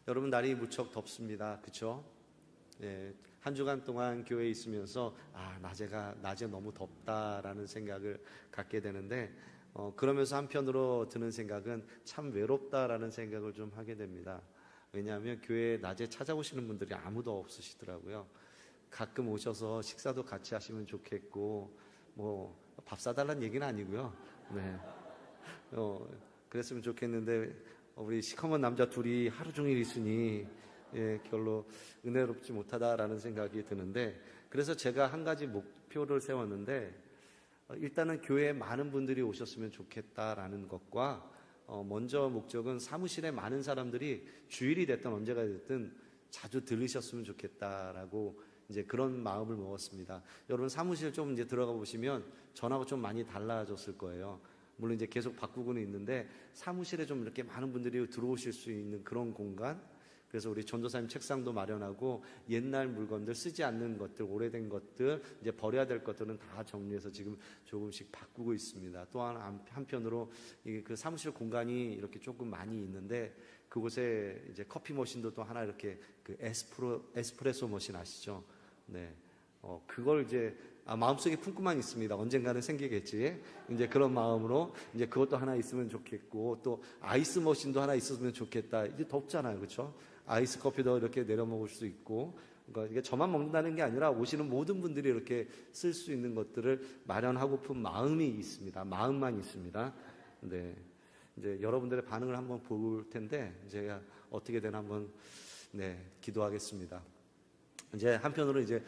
여러분, 날이 무척 덥습니다. 그렇죠? 예, 한 주간 동안 교회에 있으면서 낮에 너무 덥다라는 생각을 갖게 되는데 그러면서 한편으로 드는 생각은 참 외롭다라는 생각을 좀 하게 됩니다. 왜냐하면 교회에 낮에 찾아오시는 분들이 아무도 없으시더라고요. 가끔 오셔서 식사도 같이 하시면 좋겠고 뭐 밥 사달라는 얘기는 아니고요. 네. 그랬으면 좋겠는데 우리 시커먼 남자 둘이 하루 종일 있으니 별로 은혜롭지 못하다라는 생각이 드는데, 그래서 제가 한 가지 목표를 세웠는데 일단은 교회에 많은 분들이 오셨으면 좋겠다라는 것과 먼저 목적은 사무실에 많은 사람들이 주일이 됐든 언제가 됐든 자주 들으셨으면 좋겠다라고 이제 그런 마음을 먹었습니다. 여러분, 사무실 좀 이제 들어가 보시면 전하고 좀 많이 달라졌을 거예요. 물론 이제 계속 바꾸고는 있는데 사무실에 좀 이렇게 많은 분들이 들어오실 수 있는 그런 공간, 그래서 우리 전도사님 책상도 마련하고 옛날 물건들, 쓰지 않는 것들, 오래된 것들, 이제 버려야 될 것들은 다 정리해서 지금 조금씩 바꾸고 있습니다. 또한 한편으로 그 사무실 공간이 이렇게 조금 많이 있는데 그곳에 이제 커피 머신도 또 하나 이렇게 그 에스프레소 머신 아시죠? 네. 그걸 이제 마음속에 품고만 있습니다. 언젠가는 생기겠지. 이제 그런 마음으로 이제 그것도 하나 있으면 좋겠고, 또 아이스 머신도 하나 있었으면 좋겠다. 이제 덥잖아요, 그렇죠? 아이스 커피도 이렇게 내려 먹을 수 있고, 그러니까 이게 저만 먹는다는 게 아니라 오시는 모든 분들이 이렇게 쓸 수 있는 것들을 마련하고픈 마음이 있습니다. 마음만 있습니다. 네. 이제 여러분들의 반응을 한번 볼 텐데 제가 어떻게 되나 한번 기도하겠습니다. 이제 한편으로 이제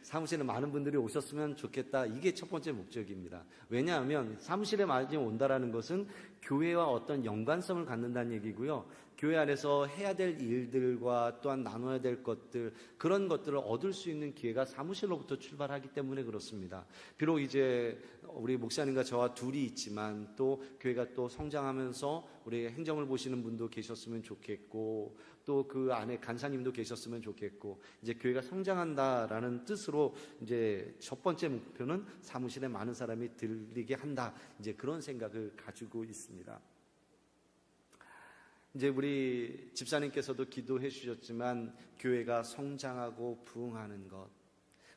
사무실에 많은 분들이 오셨으면 좋겠다. 이게 첫 번째 목적입니다. 왜냐하면 사무실에 많이 온다라는 것은 교회와 어떤 연관성을 갖는다는 얘기고요. 교회 안에서 해야 될 일들과 또한 나눠야 될 것들, 그런 것들을 얻을 수 있는 기회가 사무실로부터 출발하기 때문에 그렇습니다. 비록 이제 우리 목사님과 저와 둘이 있지만 또 교회가 또 성장하면서 우리 행정을 보시는 분도 계셨으면 좋겠고, 또 그 안에 간사님도 계셨으면 좋겠고, 이제 교회가 성장한다라는 뜻으로 이제 첫 번째 목표는 사무실에 많은 사람이 들리게 한다. 이제 그런 생각을 가지고 있습니다. 이제 우리 집사님께서도 기도해 주셨지만 교회가 성장하고 부흥하는 것,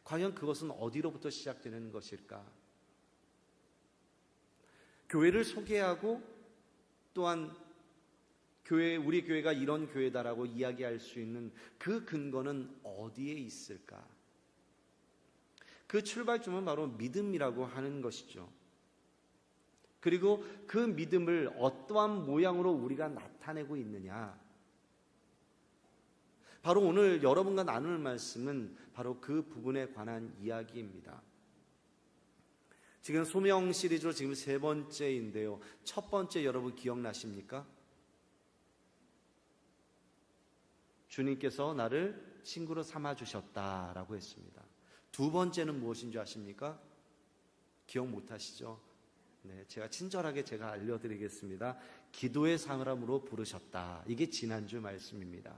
과연 그것은 어디로부터 시작되는 것일까? 교회를 소개하고 또한 우리 교회가 이런 교회다라고 이야기할 수 있는 그 근거는 어디에 있을까? 그 출발점은 바로 믿음이라고 하는 것이죠. 그리고 그 믿음을 어떠한 모양으로 우리가 나타내고 있느냐, 바로 오늘 여러분과 나눌 말씀은 바로 그 부분에 관한 이야기입니다. 지금 소명 시리즈로 지금 세 번째인데요, 첫 번째 여러분 기억나십니까? 주님께서 나를 친구로 삼아주셨다라고 했습니다. 두 번째는 무엇인 줄 아십니까? 기억 못하시죠? 네, 친절하게 알려드리겠습니다. 기도의 사람으로 부르셨다. 이게 지난주 말씀입니다.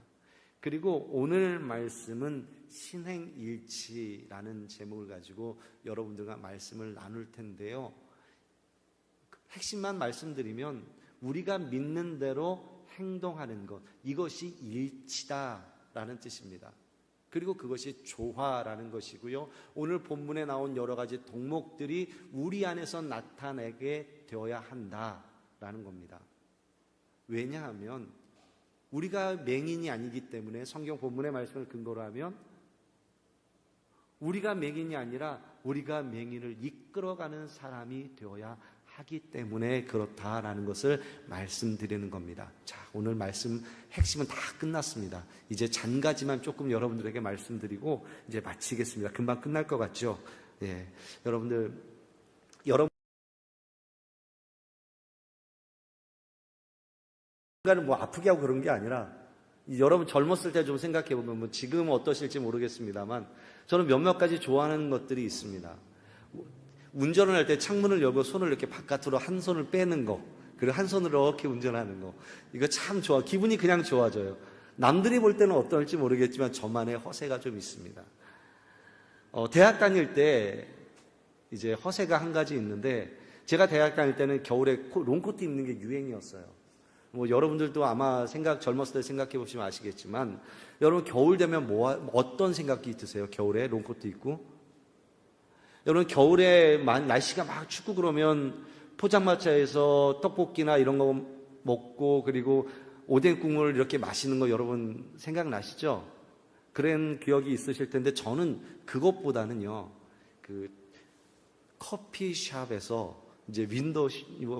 그리고 오늘 말씀은 신행일치라는 제목을 가지고 여러분들과 말씀을 나눌 텐데요, 핵심만 말씀드리면 우리가 믿는 대로 행동하는 것, 이것이 일치다라는 뜻입니다. 그리고 그것이 조화라는 것이고요, 오늘 본문에 나온 여러 가지 덕목들이 우리 안에서 나타나게 되어야 한다라는 겁니다. 왜냐하면 우리가 맹인이 아니기 때문에, 성경 본문의 말씀을 근거로 하면 우리가 맹인이 아니라 우리가 맹인을 이끌어가는 사람이 되어야 하기 때문에 그렇다라는 것을 말씀드리는 겁니다. 자, 오늘 말씀 핵심은 다 끝났습니다. 이제 잔가지만 조금 여러분들에게 말씀드리고 이제 마치겠습니다. 금방 끝날 것 같죠? 예, 여러분 인간을 아프게 하고 그런 게 아니라, 여러분 젊었을 때 좀 생각해 보면 지금 어떠실지 모르겠습니다만 저는 몇몇 가지 좋아하는 것들이 있습니다. 운전을 할 때 창문을 열고 손을 이렇게 바깥으로 한 손을 빼는 거, 그리고 한 손으로 이렇게 운전하는 거, 이거 참 좋아. 기분이 그냥 좋아져요. 남들이 볼 때는 어떨지 모르겠지만 저만의 허세가 좀 있습니다. 대학 다닐 때 이제 허세가 한 가지 있는데, 제가 대학 다닐 때는 겨울에 롱코트 입는 게 유행이었어요. 여러분들도 아마 젊었을 때 생각해 보시면 아시겠지만, 여러분 겨울 되면 어떤 생각이 드세요? 겨울에 롱코트 입고? 여러분 겨울에 날씨가 막 춥고 그러면 포장마차에서 떡볶이나 이런 거 먹고 그리고 오뎅 국물 이렇게 마시는 거 여러분 생각나시죠? 그런 기억이 있으실 텐데, 저는 그것보다는요, 커피숍에서 이제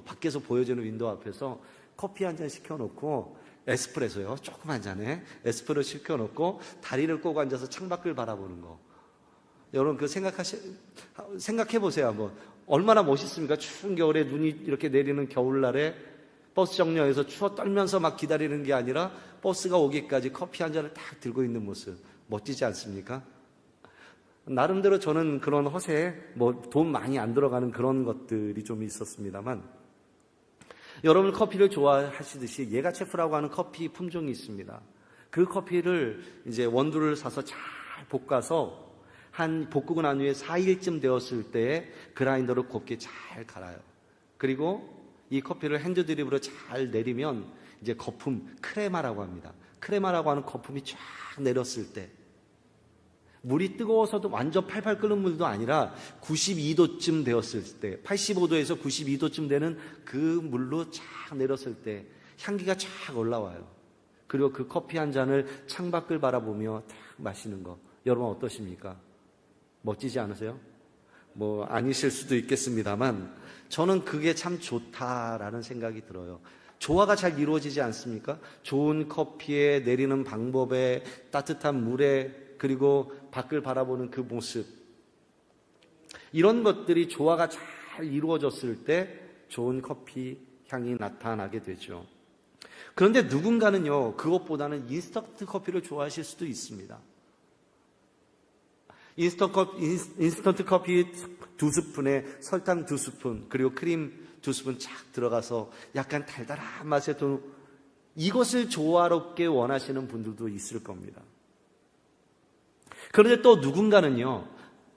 밖에서 보여주는 윈도우 앞에서 커피 한 잔 시켜놓고, 에스프레소요, 조금 한 잔에 에스프레소 시켜놓고 다리를 꼬고 앉아서 창밖을 바라보는 거. 여러분 생각해 보세요. 한번. 얼마나 멋있습니까? 추운 겨울에 눈이 이렇게 내리는 겨울날에 버스 정류장에서 추워 떨면서 막 기다리는 게 아니라 버스가 오기까지 커피 한 잔을 딱 들고 있는 모습, 멋지지 않습니까? 나름대로 저는 그런 허세에 돈 많이 안 들어가는 그런 것들이 좀 있었습니다만, 여러분 커피를 좋아하시듯이 예가체프라고 하는 커피 품종이 있습니다. 그 커피를 이제 원두를 사서 잘 볶아서 볶고 난 후에 4일쯤 되었을 때 그라인더로 곱게 잘 갈아요. 그리고 이 커피를 핸드드립으로 잘 내리면 이제 거품, 크레마라고 합니다. 크레마라고 하는 거품이 쫙 내렸을 때, 물이 뜨거워서도 완전 팔팔 끓는 물도 아니라 92도쯤 되었을 때, 85도에서 92도쯤 되는 그 물로 쫙 내렸을 때 향기가 쫙 올라와요. 그리고 그 커피 한 잔을 창밖을 바라보며 딱 마시는 거, 여러분 어떠십니까? 멋지지 않으세요? 아니실 수도 있겠습니다만, 저는 그게 참 좋다라는 생각이 들어요. 조화가 잘 이루어지지 않습니까? 좋은 커피에 내리는 방법에, 따뜻한 물에, 그리고 밖을 바라보는 그 모습, 이런 것들이 조화가 잘 이루어졌을 때 좋은 커피 향이 나타나게 되죠. 그런데 누군가는요, 그것보다는 인스턴트 커피를 좋아하실 수도 있습니다. 인스턴트 커피 2스푼에 설탕 2스푼, 그리고 크림 2스푼 착 들어가서 약간 달달한 맛에 이것을 조화롭게 원하시는 분들도 있을 겁니다. 그런데 또 누군가는요,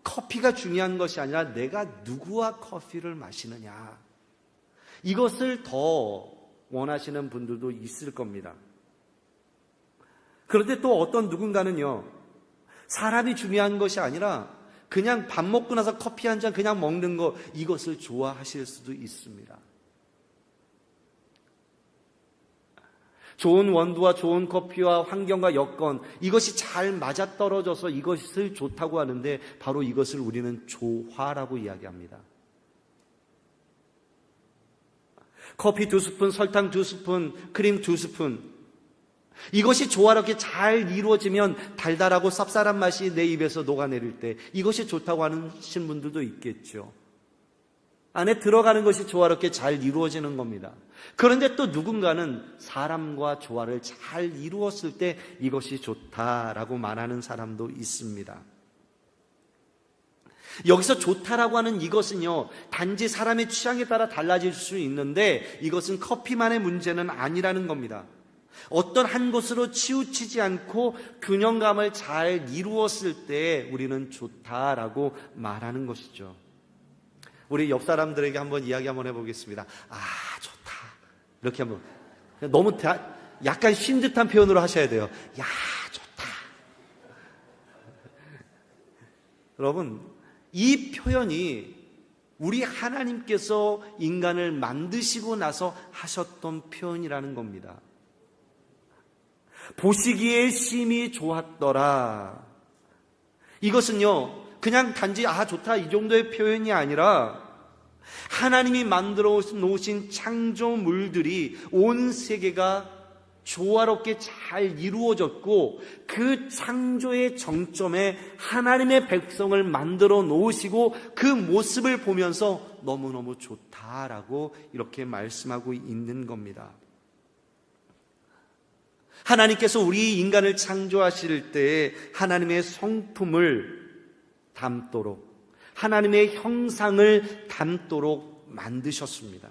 커피가 중요한 것이 아니라 내가 누구와 커피를 마시느냐, 이것을 더 원하시는 분들도 있을 겁니다. 그런데 또 어떤 누군가는요, 사람이 중요한 것이 아니라 그냥 밥 먹고 나서 커피 한 잔 그냥 먹는 거, 이것을 좋아하실 수도 있습니다. 좋은 원두와 좋은 커피와 환경과 여건, 이것이 잘 맞아떨어져서 이것을 좋다고 하는데, 바로 이것을 우리는 조화라고 이야기합니다. 커피 2스푼, 설탕 2스푼, 크림 2스푼, 이것이 조화롭게 잘 이루어지면 달달하고 쌉쌀한 맛이 내 입에서 녹아내릴 때 이것이 좋다고 하시는 분들도 있겠죠. 안에 들어가는 것이 조화롭게 잘 이루어지는 겁니다. 그런데 또 누군가는 사람과 조화를 잘 이루었을 때 이것이 좋다라고 말하는 사람도 있습니다. 여기서 좋다라고 하는 이것은요, 단지 사람의 취향에 따라 달라질 수 있는데, 이것은 커피만의 문제는 아니라는 겁니다. 어떤 한 곳으로 치우치지 않고 균형감을 잘 이루었을 때 우리는 좋다라고 말하는 것이죠. 우리 옆 사람들에게 한번 이야기 한번 해보겠습니다. 좋다, 이렇게 한번. 너무 약간 쉰 듯한 표현으로 하셔야 돼요. 야, 좋다. 여러분, 이 표현이 우리 하나님께서 인간을 만드시고 나서 하셨던 표현이라는 겁니다. 보시기에 심히 좋았더라. 이것은요, 그냥 단지 좋다 이 정도의 표현이 아니라 하나님이 만들어 놓으신 창조물들이 온 세계가 조화롭게 잘 이루어졌고, 그 창조의 정점에 하나님의 백성을 만들어 놓으시고 그 모습을 보면서 너무너무 좋다라고 이렇게 말씀하고 있는 겁니다. 하나님께서 우리 인간을 창조하실 때 하나님의 성품을 담도록, 하나님의 형상을 담도록 만드셨습니다.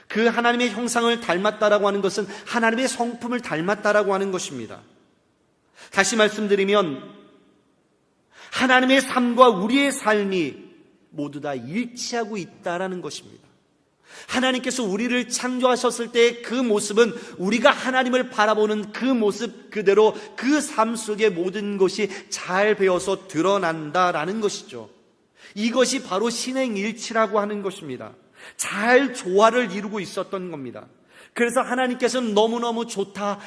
그 하나님의 형상을 닮았다라고 하는 것은 하나님의 성품을 닮았다라고 하는 것입니다. 다시 말씀드리면 하나님의 삶과 우리의 삶이 모두 다 일치하고 있다라는 것입니다. 하나님께서 우리를 창조하셨을 때 그 모습은 우리가 하나님을 바라보는 그 모습 그대로 그 삶 속의 모든 것이 잘 배어서 드러난다라는 것이죠. 이것이 바로 신행일치라고 하는 것입니다. 잘 조화를 이루고 있었던 겁니다. 그래서 하나님께서는 너무너무 좋다,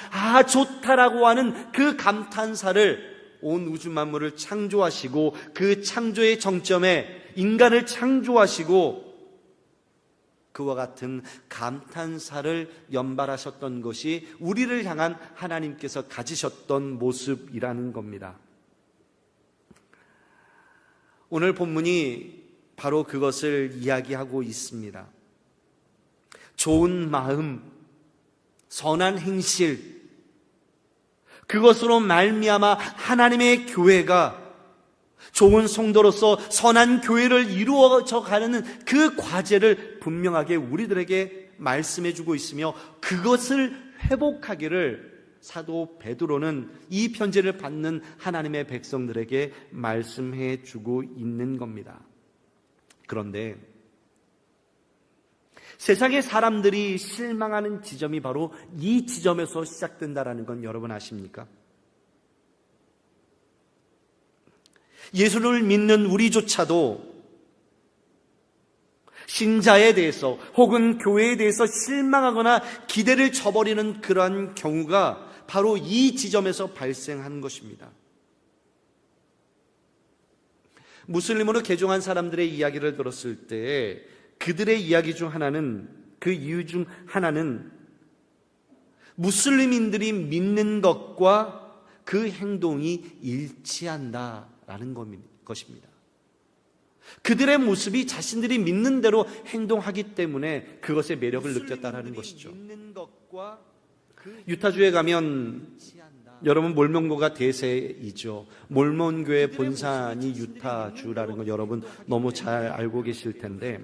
좋다라고 하는 그 감탄사를 온 우주 만물을 창조하시고 그 창조의 정점에 인간을 창조하시고 그와 같은 감탄사를 연발하셨던 것이 우리를 향한 하나님께서 가지셨던 모습이라는 겁니다. 오늘 본문이 바로 그것을 이야기하고 있습니다. 좋은 마음, 선한 행실, 그것으로 말미암아 하나님의 교회가 좋은 성도로서 선한 교회를 이루어져 가는 그 과제를 분명하게 우리들에게 말씀해 주고 있으며 그것을 회복하기를 사도 베드로는 이 편지를 받는 하나님의 백성들에게 말씀해 주고 있는 겁니다. 그런데 세상의 사람들이 실망하는 지점이 바로 이 지점에서 시작된다는 건 여러분 아십니까? 예수를 믿는 우리조차도 신자에 대해서 혹은 교회에 대해서 실망하거나 기대를 저버리는 그러한 경우가 바로 이 지점에서 발생하는 것입니다. 무슬림으로 개종한 사람들의 이야기를 들었을 때 그들의 이야기 중 하나는, 그 이유 중 하나는 무슬림인들이 믿는 것과 그 행동이 일치한다라는 것입니다. 그들의 모습이 자신들이 믿는 대로 행동하기 때문에 그것의 매력을 느꼈다라는 것이죠. 유타주에 가면 여러분 몰몬교가 대세이죠. 몰몬교의 본산이 유타주라는 걸 여러분 너무 잘 알고 계실 텐데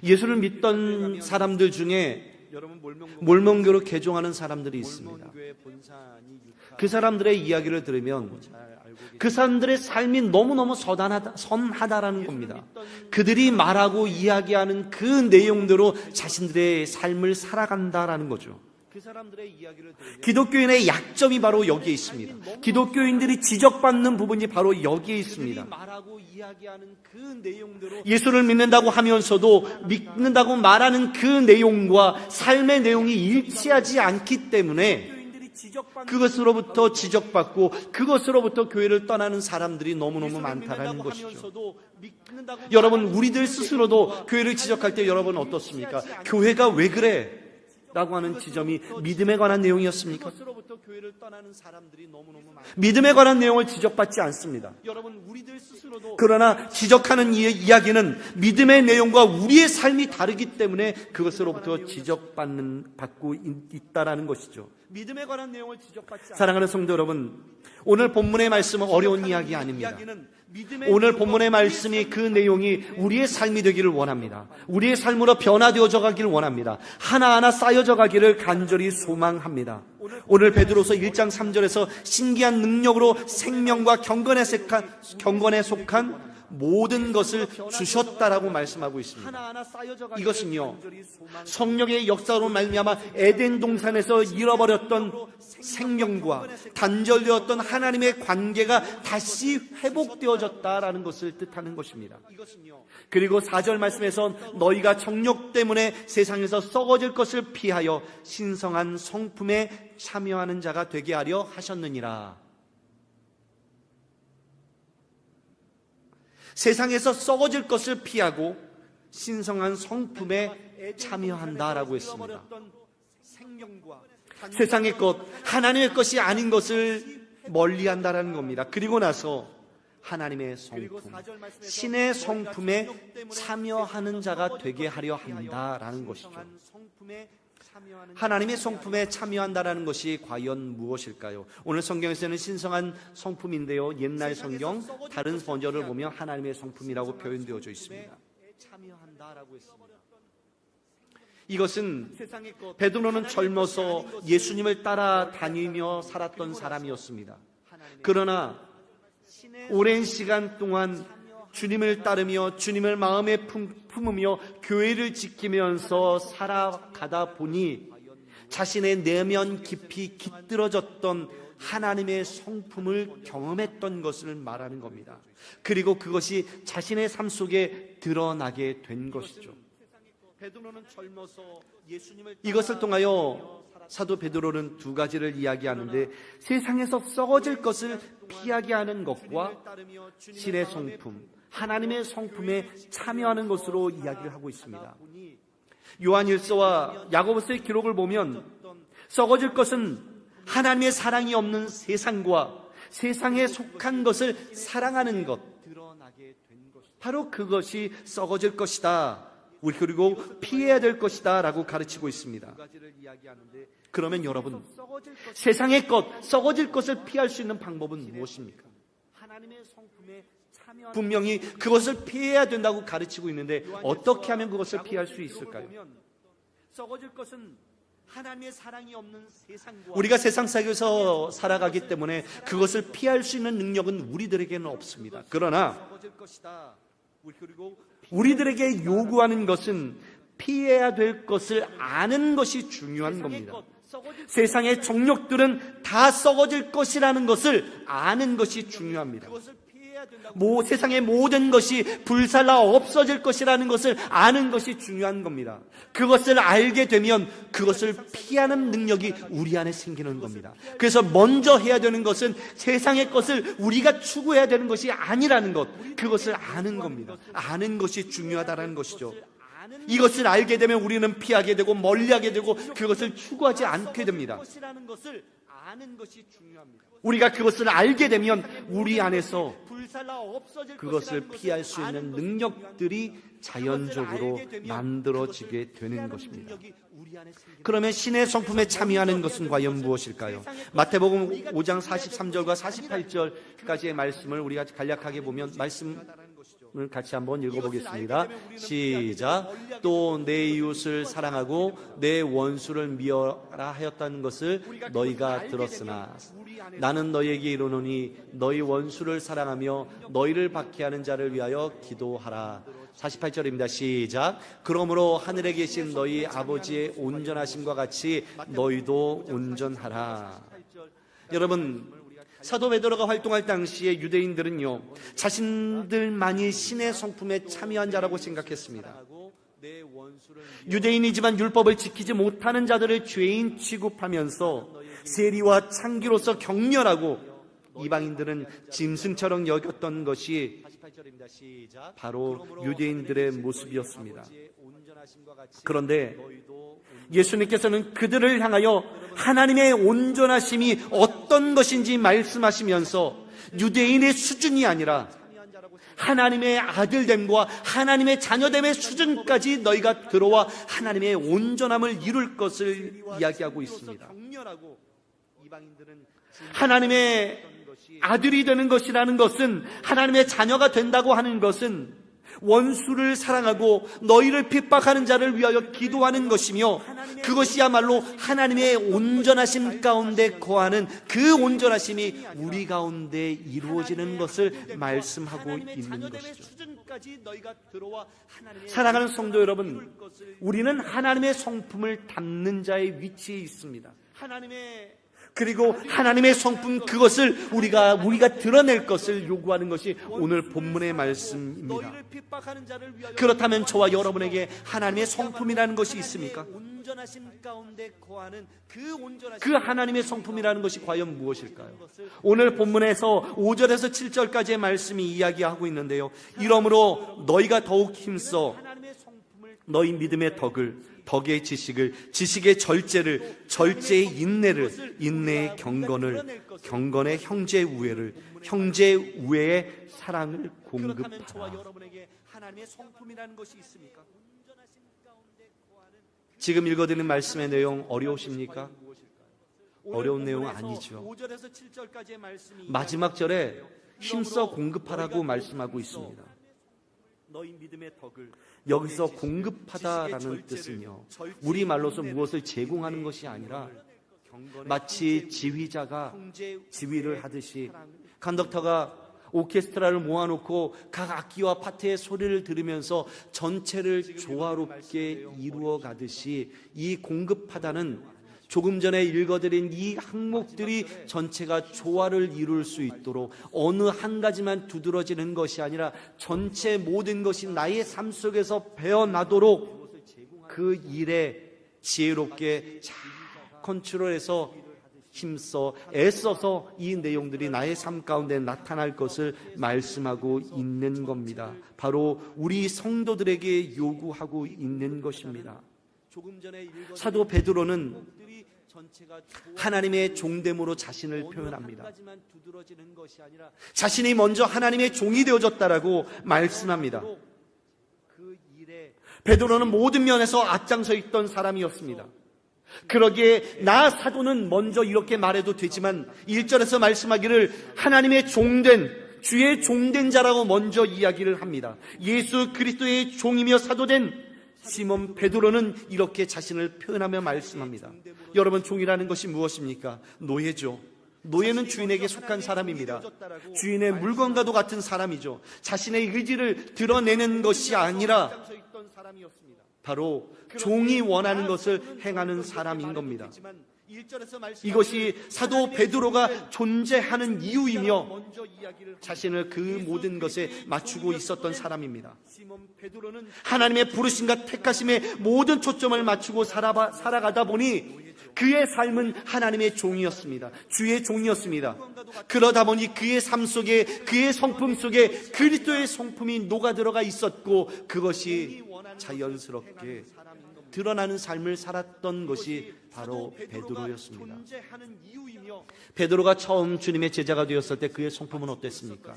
예수를 믿던 사람들 중에 몰몬교로 개종하는 사람들이 있습니다. 그 사람들의 이야기를 들으면 그 사람들의 삶이 너무너무 선하다라는 겁니다. 그들이 말하고 이야기하는 그 내용대로 자신들의 삶을 살아간다라는 거죠. 기독교인의 약점이 바로 여기에 있습니다. 기독교인들이 지적받는 부분이 바로 여기에 있습니다. 예수를 믿는다고 하면서도 믿는다고 말하는 그 내용과 삶의 내용이 일치하지 않기 때문에 그것으로부터 지적받고 그것으로부터 교회를 떠나는 사람들이 너무너무 많다는 것이죠. 여러분, 우리들 스스로도 교회를 지적할 때 여러분 어떻습니까? 교회가 왜 그래? 라고 하는 지점이 믿음에 관한 내용이었습니까? 믿음에 관한 내용을 지적받지 않습니다. 그러나 지적하는 이야기는 믿음의 내용과 우리의 삶이 다르기 때문에 그것으로부터 지적받고 있다라는 것이죠. 믿음에 관한 내용을 지적받지 사랑하는 성도 여러분, 오늘 본문의 말씀은 어려운 이야기 아닙니다. 오늘 본문의 말씀이 그 내용이 우리의 삶이 되기를 원합니다. 우리의 삶으로 변화되어져 가기를 원합니다. 하나하나 쌓여져 가기를 간절히 소망합니다. 오늘 베드로서 1장 3절에서 신기한 능력으로 생명과 경건에 속한 모든 것을 주셨다라고 말씀하고 있습니다. 이것은요, 성령의 역사로 말미암아 에덴 동산에서 잃어버렸던 생명과 단절되었던 하나님의 관계가 다시 회복되어졌다라는 것을 뜻하는 것입니다. 그리고 4절 말씀에서 너희가 정욕 때문에 세상에서 썩어질 것을 피하여 신성한 성품에 참여하는 자가 되게 하려 하셨느니라. 세상에서 썩어질 것을 피하고 신성한 성품에 참여한다라고 했습니다. 세상의 것, 하나님의 것이 아닌 것을 멀리한다라는 겁니다. 그리고 나서 하나님의 성품, 신의 성품에 참여하는 자가 되게 하려 한다라는 것이죠. 하나님의 성품에 참여한다라는 것이 과연 무엇일까요? 오늘 성경에서는 신성한 성품인데요, 옛날 성경 다른 번역을 보면 하나님의 성품이라고 표현되어져 있습니다. 이것은 베드로는 젊어서 예수님을 따라다니며 살았던 사람이었습니다. 그러나 오랜 시간 동안 주님을 따르며 주님을 마음에 품으며 교회를 지키면서 살아가다 보니 자신의 내면 깊이 깃들어졌던 하나님의 성품을 경험했던 것을 말하는 겁니다. 그리고 그것이 자신의 삶 속에 드러나게 된 것이죠. 베드로는 젊어서 이것을 통하여 사도 베드로는 두 가지를 이야기하는데, 세상에서 썩어질 것을 피하게 하는 것과 신의 성품, 하나님의 성품에 참여하는 것으로 이야기를 하고 있습니다. 요한일서와 야고보서의 기록을 보면 썩어질 것은 하나님의 사랑이 없는 세상과 세상에 속한 것을 사랑하는 것, 바로 그것이 썩어질 것이다, 그리고 피해야 될 것이다 라고 가르치고 있습니다. 그러면 여러분, 세상의 것, 썩어질 것을 피할 수 있는 방법은 무엇입니까? 분명히 그것을 피해야 된다고 가르치고 있는데 어떻게 하면 그것을 피할 수 있을까요? 우리가 세상 속에서 살아가기 때문에 그것을 피할 수 있는 능력은 우리들에게는 없습니다. 그러나 우리들에게 요구하는 것은 피해야 될 것을 아는 것이 중요한 겁니다. 세상의 정욕들은 다 썩어질 것이라는 것을 아는 것이 중요합니다. 세상의 모든 것이 불살라 없어질 것이라는 것을 아는 것이 중요한 겁니다. 그것을 알게 되면 그것을 피하는 능력이 우리 안에 생기는 겁니다. 그래서 먼저 해야 되는 것은 세상의 것을 우리가 추구해야 되는 것이 아니라는 것, 그것을 아는 겁니다. 아는 것이 중요하다는 것이죠. 이것을 알게 되면 우리는 피하게 되고 멀리하게 되고 그것을 추구하지 않게 됩니다. 우리가 그것을 알게 되면 우리 안에서 그것을 피할 수 있는 능력들이 자연적으로 만들어지게 되는 것입니다. 그러면 신의 성품에 참여하는 것은 과연 무엇일까요? 마태복음 5장 43절과 48절까지의 말씀을 우리가 간략하게 보면, 말씀을 같이 한번 읽어보겠습니다. 시작. 또 내 이웃을 사랑하고 내 원수를 미워라 하였다는 것을 너희가 들었으나 나는 너희에게 이르노니 너희 원수를 사랑하며 너희를 박해하는 자를 위하여 기도하라. 48절입니다. 시작. 그러므로 하늘에 계신 너희 아버지의 온전하심과 같이 너희도 온전하라. 여러분, 사도 베드로가 활동할 당시에 유대인들은요, 자신들만이 신의 성품에 참여한 자라고 생각했습니다. 유대인이지만 율법을 지키지 못하는 자들을 죄인 취급하면서 세리와 창기로서 격렬하고 이방인들은 짐승처럼 여겼던 것이 바로 유대인들의 모습이었습니다. 그런데 예수님께서는 그들을 향하여 하나님의 온전하심이 어떤 것인지 말씀하시면서 유대인의 수준이 아니라 하나님의 아들됨과 하나님의 자녀됨의 수준까지 너희가 들어와 하나님의 온전함을 이룰 것을 이야기하고 있습니다. 하나님의 아들이 되는 것이라는 것은, 하나님의 자녀가 된다고 하는 것은 원수를 사랑하고 너희를 핍박하는 자를 위하여 기도하는 것이며, 그것이야말로 하나님의 온전하심 가운데 거하는 그 온전하심이 우리 가운데 이루어지는 것을 말씀하고 있는 것이죠. 사랑하는 성도 여러분, 우리는 하나님의 성품을 담는 자의 위치에 있습니다. 그리고 하나님의 성품, 그것을 우리가 드러낼 것을 요구하는 것이 오늘 본문의 말씀입니다. 그렇다면 저와 여러분에게 하나님의 성품이라는 것이 있습니까? 그 하나님의 성품이라는 것이 과연 무엇일까요? 오늘 본문에서 5절에서 7절까지의 말씀이 이야기하고 있는데요, 이러므로 너희가 더욱 힘써 너희 믿음의 덕을, 덕의 지식을, 지식의 절제를, 절제의 인내를, 인내의 경건을, 경건의 형제 우애를, 형제 우애의 사랑을 공급하라. 지금 읽어드리는 말씀의 내용 어려우십니까? 어려운 내용은 아니죠. 마지막 절에 힘써 공급하라고 말씀하고 있습니다. 여기서 공급하다라는 뜻은요, 우리말로서 무엇을 제공하는 것이 아니라 마치 지휘자가 지휘를 하듯이, 컨덕터가 오케스트라를 모아놓고 각 악기와 파트의 소리를 들으면서 전체를 조화롭게 이루어 가듯이 이 공급하다는 조금 전에 읽어드린 이 항목들이 전체가 조화를 이룰 수 있도록 어느 한 가지만 두드러지는 것이 아니라 전체 모든 것이 나의 삶 속에서 배어나도록 그 일에 지혜롭게 잘 컨트롤해서 힘써 애써서 이 내용들이 나의 삶 가운데 나타날 것을 말씀하고 있는 겁니다. 바로 우리 성도들에게 요구하고 있는 것입니다. 사도 베드로는 하나님의 종됨으로 자신을 표현합니다. 자신이 먼저 하나님의 종이 되어졌다라고 말씀합니다. 베드로는 모든 면에서 앞장서 있던 사람이었습니다. 그러기에 나 사도는 먼저 이렇게 말해도 되지만 1절에서 말씀하기를 하나님의 종된, 주의 종된 자라고 먼저 이야기를 합니다. 예수 그리스도의 종이며 사도된 시몬 베드로는 이렇게 자신을 표현하며 말씀합니다. 여러분, 종이라는 것이 무엇입니까? 노예죠. 노예는 주인에게 속한 사람입니다. 주인의 물건과도 같은 사람이죠. 자신의 의지를 드러내는 것이 아니라 바로 종이 원하는 것을 행하는 사람인 겁니다. 이것이 사도 베드로가 존재하는 이유이며 자신을 그 모든 것에 맞추고 있었던 사람입니다. 하나님의 부르심과 택하심에 모든 초점을 맞추고 살아가다 보니 그의 삶은 하나님의 종이었습니다. 주의 종이었습니다. 그러다 보니 그의 삶 속에, 그의 성품 속에 그리스도의 성품이 녹아들어가 있었고 그것이 자연스럽게 드러나는 삶을 살았던 것이 바로 베드로였습니다. 베드로가 처음 주님의 제자가 되었을 때 그의 성품은 어땠습니까?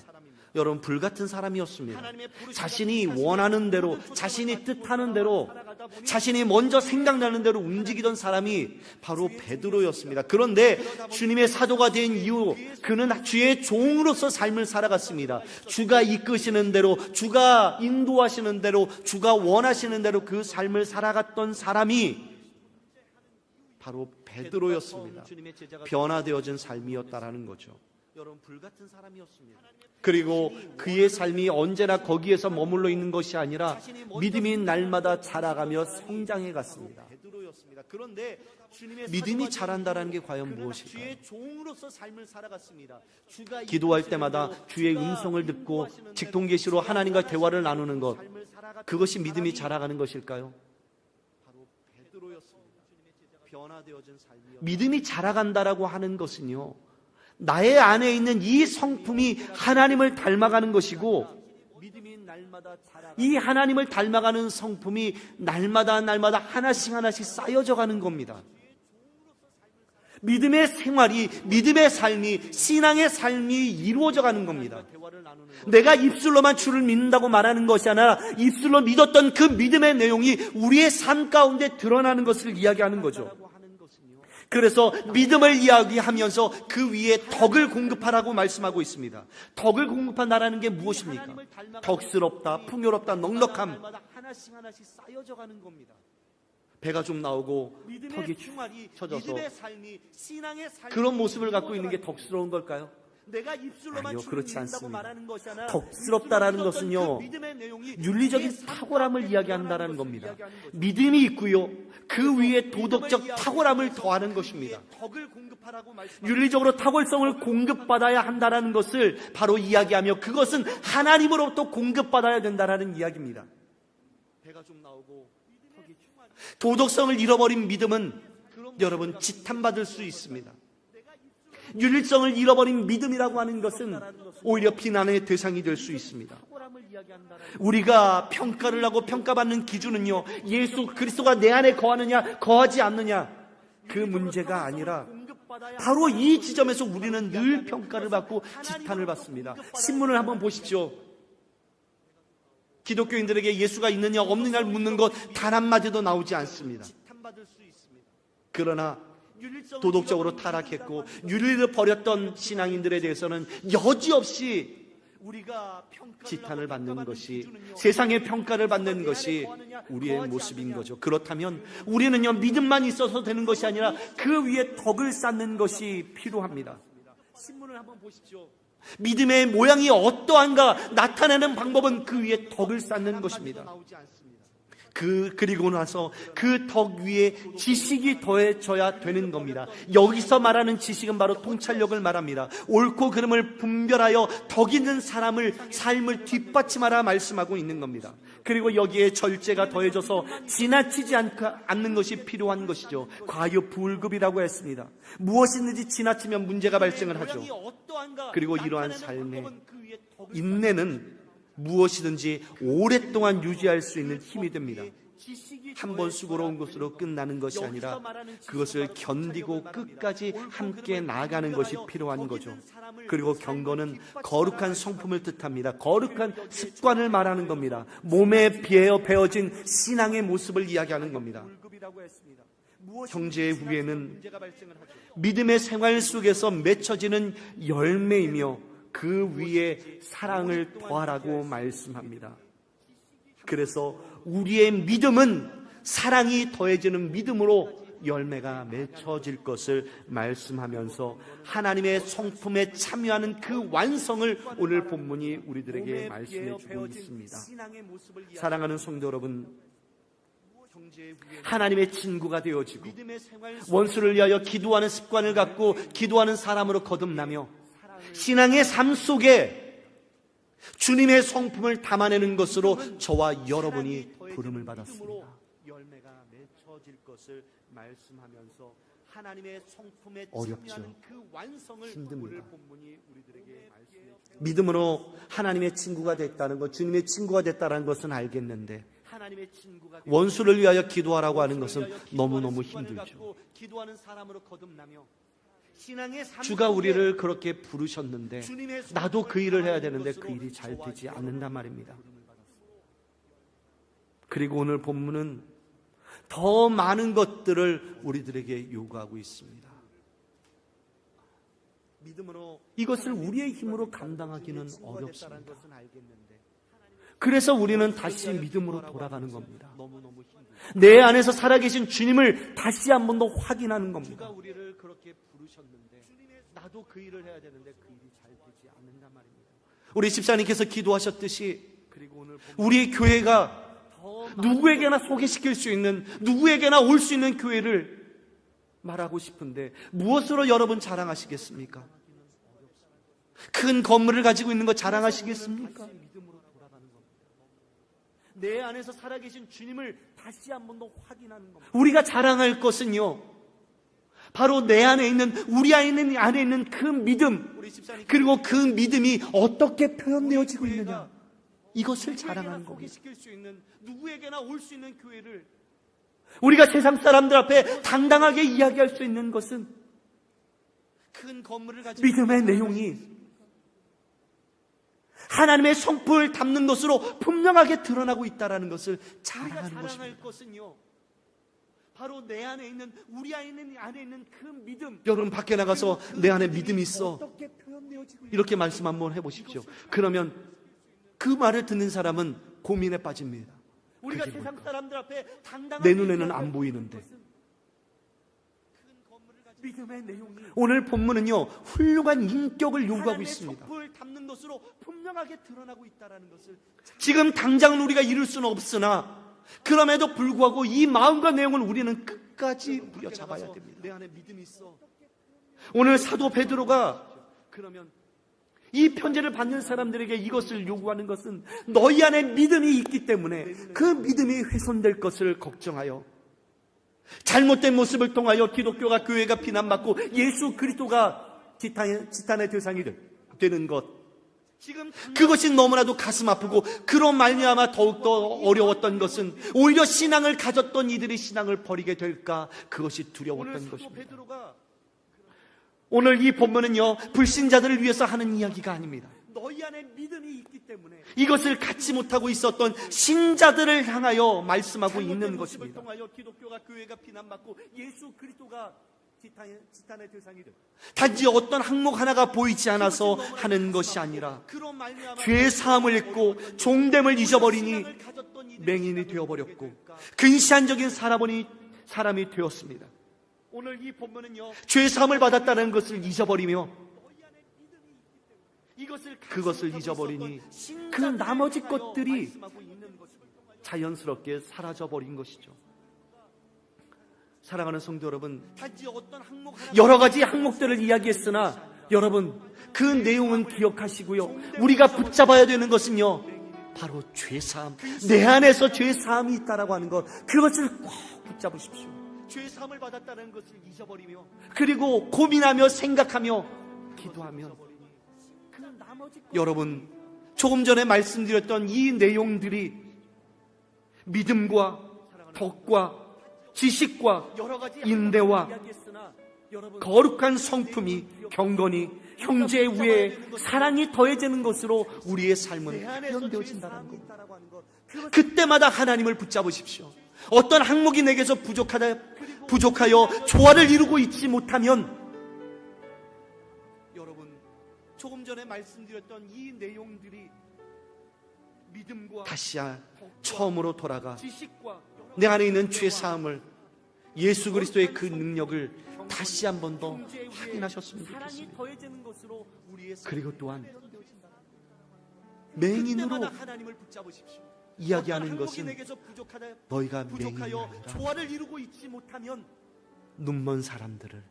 여러분, 불같은 사람이었습니다. 자신이 원하는 대로, 자신이 뜻하는 대로, 자신이 먼저 생각나는 대로 움직이던 사람이 바로 베드로였습니다. 그런데 주님의 사도가 된 이후 그는 주의 종으로서 삶을 살아갔습니다. 주가 이끄시는 대로, 주가 인도하시는 대로, 주가 원하시는 대로 그 삶을 살아갔던 사람이 바로 베드로였습니다. 변화되어진 삶이었다라는 거죠. 여러분, 불같은 사람이었습니다. 그리고 그의 삶이 언제나 거기에서 머물러 있는 것이 아니라 믿음이 날마다 자라가며 성장해 갔습니다. 믿음이 자란다는 게 과연 무엇일까요? 기도할 때마다 주의 음성을 듣고 직통계시로 하나님과 대화를 나누는 것, 그것이 믿음이 자라가는 것일까요? 믿음이 자라간다라고 하는 것은요, 나의 안에 있는 이 성품이 하나님을 닮아가는 것이고 이 하나님을 닮아가는 성품이 날마다 하나씩 쌓여져 가는 겁니다. 믿음의 생활이, 믿음의 삶이, 신앙의 삶이 이루어져 가는 겁니다. 내가 입술로만 주를 믿는다고 말하는 것이 아니라 입술로 믿었던 그 믿음의 내용이 우리의 삶 가운데 드러나는 것을 이야기하는 거죠. 그래서 믿음을 이야기하면서 그 위에 덕을 공급하라고 말씀하고 있습니다. 덕을 공급한다라는 게 무엇입니까? 덕스럽다, 풍요롭다, 넉넉함. 배가 좀 나오고 턱이 쳐져서 그런 모습을 갖고 있는 게 덕스러운 걸까요? 아니요, 그렇지 않습니다. 덕스럽다라는 것은요, 윤리적인 탁월함을 이야기한다는 겁니다. 믿음이 있고요, 그 위에 도덕적 탁월함을 더하는 것입니다. 윤리적으로 탁월성을 공급받아야 한다는 것을 바로 이야기하며 그것은 하나님으로부터 공급받아야 된다는 이야기입니다. 도덕성을 잃어버린 믿음은 여러분 지탄받을 수 있습니다. 윤리성을 잃어버린 믿음이라고 하는 것은 오히려 비난의 대상이 될 수 있습니다. 우리가 평가를 하고 평가받는 기준은요, 예수 그리스도가 내 안에 거하느냐 거하지 않느냐, 그 문제가 아니라 바로 이 지점에서 우리는 늘 평가를 받고 지탄을 받습니다. 신문을 한번 보십시오. 기독교인들에게 예수가 있느냐 없느냐를 묻는 것 단 한마디도 나오지 않습니다. 그러나 도덕적으로 타락했고 윤리를 버렸던 신앙인들에 대해서는 여지없이 지탄을 받는 것이, 세상의 평가를 받는 것이 우리의 모습인 거죠. 그렇다면 우리는요, 믿음만 있어서 되는 것이 아니라 그 위에 덕을 쌓는 것이 필요합니다. 신문을 한번 보십시오. 믿음의 모양이 어떠한가 나타내는 방법은 그 위에 덕을 쌓는 것입니다. 그리고 나서 그 덕 위에 지식이 더해져야 되는 겁니다. 여기서 말하는 지식은 바로 통찰력을 말합니다. 옳고 그름을 분별하여 덕 있는 삶을 뒷받침하라 말씀하고 있는 겁니다. 그리고 여기에 절제가 더해져서 지나치지 않는 것이 필요한 것이죠. 과유불급이라고 했습니다. 무엇이든지 지나치면 문제가 발생을 하죠. 그리고 이러한 삶의 인내는 무엇이든지 오랫동안 유지할 수 있는 힘이 됩니다. 한 번 수고로운 것으로 끝나는 것이 아니라 그것을 견디고 끝까지 함께 나아가는 것이 필요한 거죠. 그리고 경건은 거룩한 성품을 뜻합니다. 거룩한 습관을 말하는 겁니다. 몸에 배어진 신앙의 모습을 이야기하는 겁니다. 형제의 후에는 믿음의 생활 속에서 맺혀지는 열매이며 그 위에 사랑을 더하라고 말씀합니다. 그래서 우리의 믿음은 사랑이 더해지는 믿음으로 열매가 맺혀질 것을 말씀하면서 하나님의 성품에 참여하는 그 완성을 오늘 본문이 우리들에게 말씀해 주고 있습니다. 사랑하는 성도 여러분, 하나님의 친구가 되어지고 원수를 위하여 기도하는 습관을 갖고 기도하는 사람으로 거듭나며 신앙의 삶 속에 주님의 성품을 담아내는 것으로 저와 여러분이 부름을 받았습니다. 열매가 맺혀질 것을 말씀하면서 하나님의 성품에 어렵죠. 힘듭니다. 믿음으로 하나님의 친구가 됐다는 것, 주님의 친구가 됐다는 것은 알겠는데 원수를 위하여 기도하라고 하는 것은 너무너무 힘들죠. 주가 우리를 그렇게 부르셨는데 나도 그 일을 해야 되는데 그 일이 잘 되지 않는단 말입니다. 그리고 오늘 본문은 더 많은 것들을 우리들에게 요구하고 있습니다. 이것을 우리의 힘으로 감당하기는 어렵습니다. 그래서 우리는 다시 믿음으로 돌아가는 겁니다. 내 안에서 살아계신 주님을 다시 한 번 더 확인하는 겁니다. 나도 그 일을 해야 되는데 그 일이 잘 되지 않는단 말입니다. 우리 집사님께서 기도하셨듯이 우리 교회가 누구에게나 소개시킬 수 있는, 누구에게나 올 수 있는 교회를 말하고 싶은데 무엇으로 여러분 자랑하시겠습니까? 큰 건물을 가지고 있는 거 자랑하시겠습니까? 내 안에서 살아계신 주님을 다시 한 번 더 확인하는 겁니다. 우리가 자랑할 것은요, 바로 내 안에 있는, 우리 안에 있는 그 믿음, 그리고 그 믿음이 어떻게 표현되어지고 있느냐, 이것을 자랑하는 겁니다. 누구에게나 올 수 있는 교회를 우리가 세상 사람들 앞에 당당하게 이야기할 수 있는 것은 큰 건물을 가지고 믿음의 내용이 하나님의 성품을 담는 것으로 분명하게 드러나고 있다는 것을 자랑하는 것입니다. 바로 내 안에 있는, 우리 안에 있는 그 믿음. 여러분 밖에 나가서 내 안에 믿음이 있어, 이렇게 말씀 한번 해보십시오. 그러면 그 말을 듣는 사람은 고민에 빠집니다. 우리가 세상 사람들 앞에 내 눈에는 안 보이는데. 오늘 본문은요, 훌륭한 인격을 요구하고 있습니다. 지금 당장은 우리가 이룰 수는 없으나 그럼에도 불구하고 이 마음과 내용을 우리는 끝까지 부여잡아야 됩니다. 내 안에 믿음이 있어. 오늘 사도 베드로가 이 편지를 받는 사람들에게 이것을 요구하는 것은 너희 안에 믿음이 있기 때문에 그 믿음이 훼손될 것을 걱정하여 잘못된 모습을 통하여 기독교가, 교회가 비난받고 예수 그리스도가 지탄의 대상이 되는 것, 그것이 너무나도 가슴 아프고 그로 말미암아 더욱더 어려웠던 것은 오히려 신앙을 가졌던 이들이 신앙을 버리게 될까, 그것이 두려웠던 것입니다. 오늘 이 본문은요, 불신자들을 위해서 하는 이야기가 아닙니다. 너희 안에 믿음이 있기 때문에 이것을 갖지 못하고 있었던 신자들을 향하여 말씀하고 있는 것입니다. 기독교가, 교회가 비난받고 예수 그리스도가 지탄의 대상이 되고 단지 어떤 항목 하나가 보이지 않아서 하는 것이 아니라 죄의 사함을 잊고 종됨을 잊어버리니 맹인이 되어버렸고 근시안적인 사람이 되었습니다. 오늘 이 본문은요, 죄 사함을 받았다는 것을 잊어버리며 그것을 잊어버리니 그 나머지 것들이 자연스럽게 사라져버린 것이죠. 사랑하는 성도 여러분, 여러 가지 항목들을 이야기했으나 여러분, 그 내용은 기억하시고요, 우리가 붙잡아야 되는 것은요, 바로 죄사함, 내 안에서 죄사함이 있다라고 하는 것, 그것을 꼭 붙잡으십시오. 죄사함을 받았다는 것을 잊어버리며, 그리고 고민하며 생각하며 기도하면, 여러분, 조금 전에 말씀드렸던 이 내용들이 믿음과 덕과 지식과 인내와 거룩한 성품이 경건이 형제 위에 사랑이 더해지는 것으로 우리의 삶은 현되어진다는 것. 그때마다 하나님을 붙잡으십시오. 어떤 항목이 내게서 부족하여 조화를 이루고 있지 못하면, 여러분, 조금 전에 말씀드렸던 이 내용들이 믿음과 다시 처음으로 돌아가 내 안에 있는 죄사함을, 예수 그리스도의 그 능력을 다시 한 번 더 확인하셨으면 좋겠습니다. 그리고 또한 맹인으로 이야기하는 것은 너희가 맹인이 아니라 눈먼 사람들을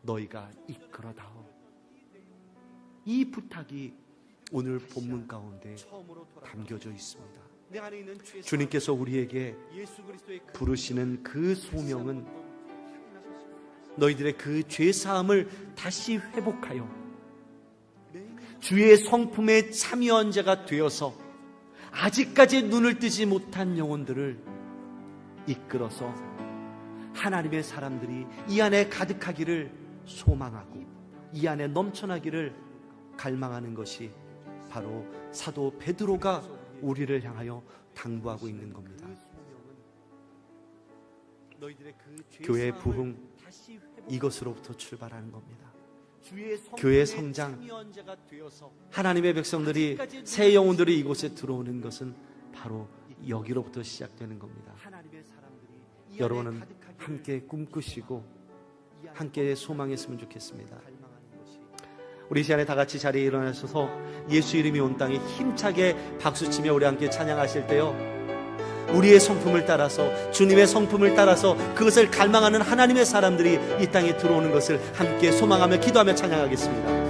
너희가 이끌어다오. 이 부탁이 오늘 본문 가운데 담겨져 있습니다. 주님께서 우리에게 부르시는 그 소명은 너희들의 그 죄사함을 다시 회복하여 주의 성품에 참여한 자가 되어서 아직까지 눈을 뜨지 못한 영혼들을 이끌어서 하나님의 사람들이 이 안에 가득하기를 소망하고 이 안에 넘쳐나기를 갈망하는 것이 바로 사도 베드로가 우리를 향하여 당부하고 있는 겁니다. 교회 부흥, 이것으로부터 출발하는 겁니다. 교회 성장, 하나님의 백성들이, 새 영혼들이 이곳에 들어오는 것은 바로 여기로부터 시작되는 겁니다. 여러분은 함께 꿈꾸시고 함께 소망했으면 좋겠습니다. 우리 시간에 다 같이 자리에 일어나셔서 예수 이름이 온 땅에 힘차게 박수치며 우리 함께 찬양하실 때요, 우리의 성품을 따라서, 주님의 성품을 따라서 그것을 갈망하는 하나님의 사람들이 이 땅에 들어오는 것을 함께 소망하며 기도하며 찬양하겠습니다.